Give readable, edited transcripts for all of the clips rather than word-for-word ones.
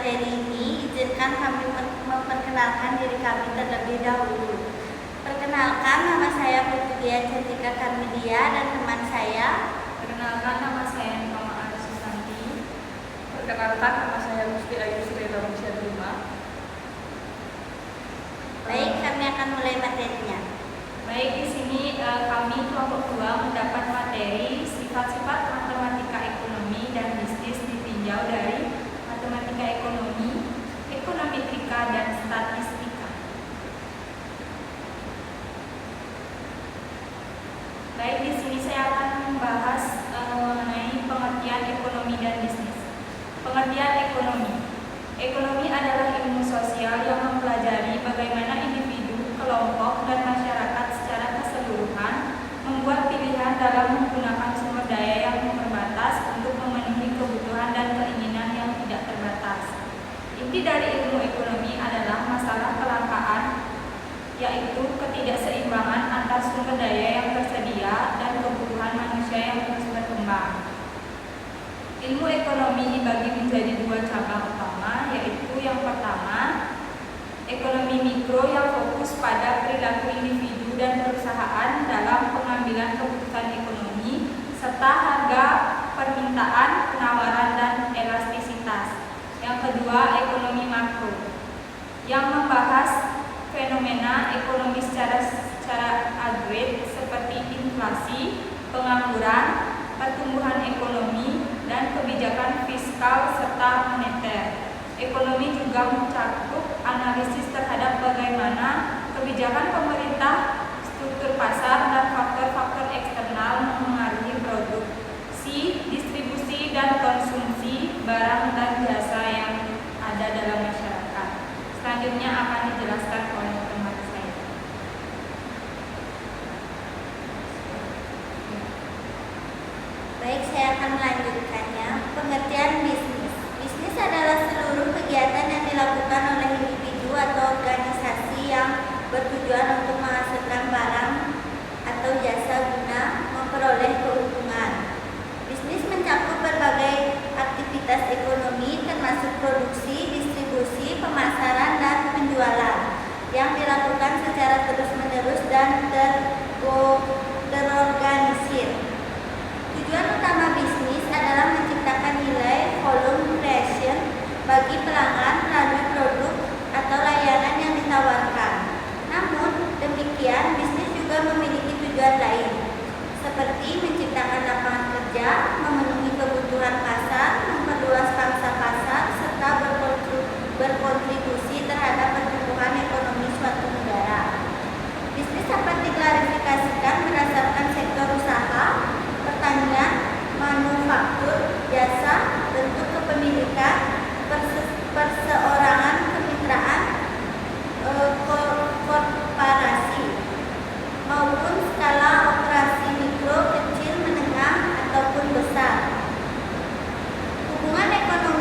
materi ini, izinkan kami memperkenalkan diri kami terlebih dahulu. Perkenalkan, nama saya Putri Dian Cantika Karmidia dan teman saya. Perkenalkan, nama saya Nikoma Ari Susanti. Perkenalkan, nama saya Musti Ayu Sri Ramusia 5. Baik, kami akan mulai materinya. Baik, di sini kami kelompok 2 mendapat materi sifat-sifat matematika ekonomi dan bisnis ditinjau dari matematika ekonomi, ekonometrika, dan statistika. Baik, di sini saya akan membahas mengenai pengertian ekonomi dan bisnis. Pengertian ekonomi. Ekonomi adalah ilmu sosial yang mempelajari bagaimana individu, kelompok, dan masyarakat secara keseluruhan membuat pilihan dalam menggunakan sumber daya yang terbatas untuk memenuhi kebutuhan dan keinginan yang tidak terbatas. Inti dari ilmu ekonomi adalah masalah kelangkaan, yaitu ketidakseimbangan antar sumber daya yang tersedia dan kebutuhan manusia yang terus berkembang. Ilmu ekonomi dibagi menjadi 2 cabang utama, yaitu yang pertama, ekonomi mikro yang fokus pada perilaku individu dan perusahaan dalam pengambilan keputusan ekonomi, serta harga, permintaan, penawaran, dan elastisitas. Yang kedua, ekonomi makro, yang membahas fenomena ekonomi secara agregat seperti inflasi, pengangguran, pertumbuhan ekonomi, dan kebijakan fiskal serta moneter. Ekonomi juga mencakup analisis terhadap bagaimana kebijakan pemerintah, struktur pasar, dan faktor-faktor eksternal memengaruhi produksi, distribusi, dan konsumsi barang dan jasa yang ada dalam masyarakat. Selanjutnya akan dijelaskan oleh teman saya. Baik, saya akan melanjutkannya. Pengertian bisnis. Bisnis adalah seluruh kegiatan yang dilakukan oleh individu atau organisasi yang bertujuan untuk menghasilkan barang atau jasa guna memperoleh keuntungan. Bisnis mencakup berbagai aktivitas ekonomi termasuk produksi, distribusi, pemasaran, dan penjualan yang dilakukan secara terus-menerus dan terorganisir. Tujuan utama bisnis adalah menciptakan nilai volume creation bagi pelanggan melalui produk atau layanan yang ditawarkan. Namun demikian, bisnis juga memiliki tujuan lain, seperti menciptakan lapangan kerja, memenuhi kebutuhan pasar, memperluas pangsa pasar, serta berkontribusi terhadap pertumbuhan ekonomi suatu negara. Bisnis dapat diklasifikasikan berdasarkan sektor usaha, pertanian, manufaktur, jasa, bentuk kepemilikan, perseorangan, kemitraan, korporasi, maupun skala operasi mikro, kecil, menengah, ataupun besar. Hubungan ekonomi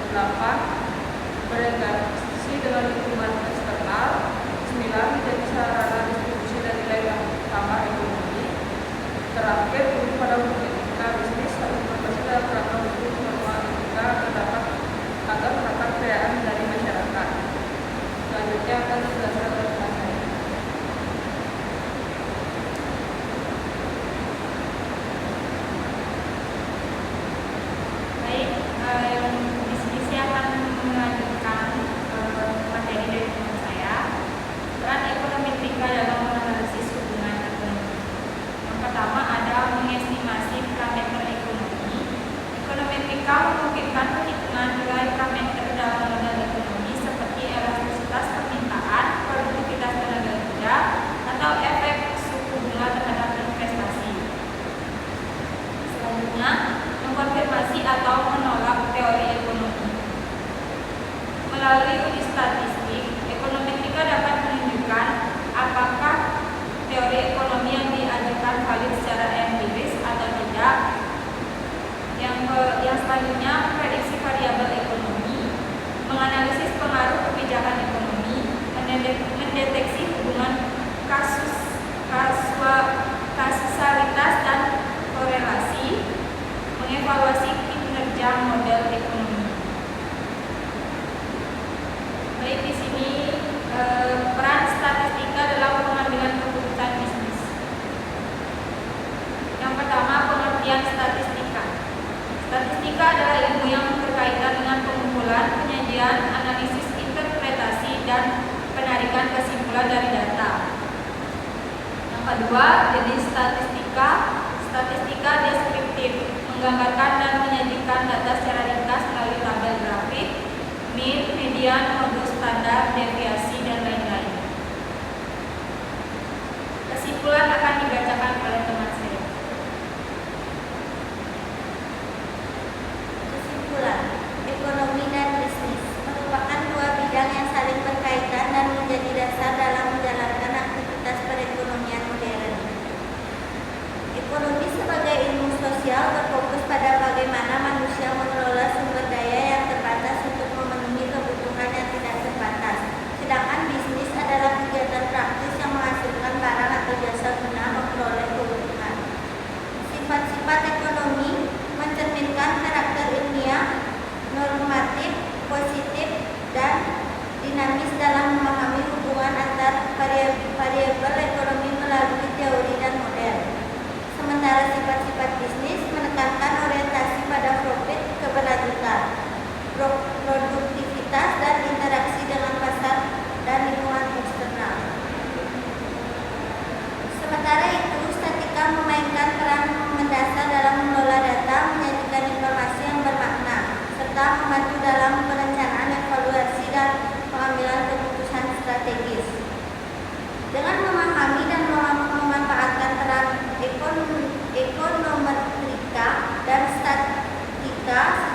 8. Berinteraksi dengan lingkungan eksternal. 9. Menjadi sarana distribusi dan nilai utama ekonomi. Terakhir, hukum pada hukum etika bisnis harus berbasis dalam kerangka hukum norma etika agar mendapat kepercayaan dari masyarakat. Selanjutnya akan dijelaskan oleh teman saya. Baik, di sini saya akan melanjutkan materi dari teman saya. Peran ekonometrik dalam menganalisis hubungan ekonomi. Yang pertama ada mengestimasi parameter ekonomi. Ekonometrika memungkinkan perhitungan nilai parameter dalam modal ekonomi seperti elastisitas permintaan, produktivitas tenaga kerja, atau efek suku bunga terhadap investasi. Selanjutnya, mengkonfirmasi atau menolak teori ekonomi. Melalui uji statistik, ekonometrika dapat menunjukkan apakah teori ekonomi yang diajukan valid secara empiris atau tidak. Yang selanjutnya, memprediksi variabel ekonomi, menganalisis pengaruh kebijakan ekonomi, mendeteksi hubungan kausalitas dan korelasi, mengevaluasi kinerja model ekonomi. Baik, di sini peran statistika dalam pengambilan keputusan bisnis. Yang pertama, pengertian statistika. Statistika adalah ilmu yang berkaitan dengan pengumpulan, penyajian, analisis, interpretasi, dan penarikan kesimpulan dari data. Yang kedua, jenis statistika. Statistika deskriptif, menggambarkan dan menyajikan data secara ringkas melalui tabel grafik, mean, median, modus, standar, deviasi, dan lain-lain. Kesimpulan akan dibacakan oleh teman saya. Kesimpulan, ekonomi dan bisnis merupakan dua bidang yang saling berkaitan dan menjadi dasar dalam menjalankan aktivitas perekonomian modern. Ekonomi sebagai ilmu sosial berfokus pada bagaimana manusia mengelola sumber daya yang terbatas untuk memenuhi kebutuhan yang tidak terbatas. Sedangkan bisnis adalah kegiatan praktis yang menghasilkan barang atau jasa guna memperoleh kebutuhan. Sifat-sifat ekonomi mencerminkan karakter ilmiah, normatif, positif, dan dinamis dalam memahami hubungan antar variabel ekonomi melalui teori dan model. Sementara sifat-sifat bisnis menekankan orientasi pada profit, keberlanjutan, produktivitas, dan interaksi dengan pasar dan lingkungan eksternal. Sementara itu, statistika memainkan peran mendasar dalam mengelola data, menyajikan informasi yang bermakna, serta membantu dalam perencanaan, evaluasi, dan pengambilan keputusan strategis. Dengan memahami dan memanfaatkan peran ekonometrika dan statistika